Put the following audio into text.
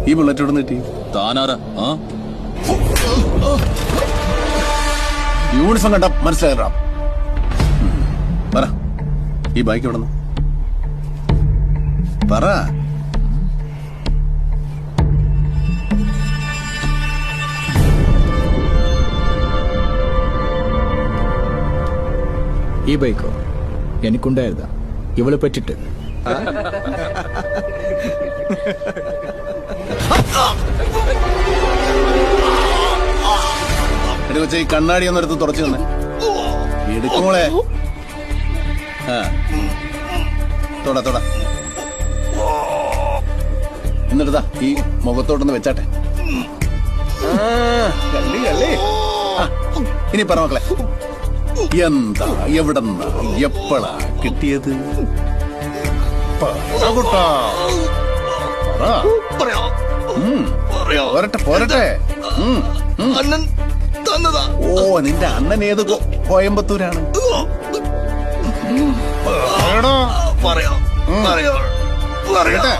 ഈ ബുള്ളറ്റ് ഇവിടെ കിട്ടി? താനാരാ? യൂണിഫോം കണ്ട മനസ്സിലായില്ല. പറ, ഈ ബൈക്ക് എവിടെ നിന്ന്? പറ. ഈ ബൈക്കോ എനിക്കുണ്ടായതാ, ഇവളെ പറ്റിട്ട്. എടി കൊച്ചേ, ഈ കണ്ണാടി ഒന്നെടുത്ത് തുറച്ചു തന്നെ എടുക്കുമോളെ. തൊടാ എന്നിട്ടാ ഈ മുഖത്തോട്ടൊന്ന് വെച്ചാട്ടെ. ഇനി പറ മക്കളെ, എന്താ, എവിടെന്നാ, എപ്പോഴാ കിട്ടിയത്? പോരട്ടെ. അണ്ണൻ തന്നതാ. ഓ, നിന്റെ അണ്ണൻ ഏത് കോയമ്പത്തൂരാണ്? പറയട്ടെ.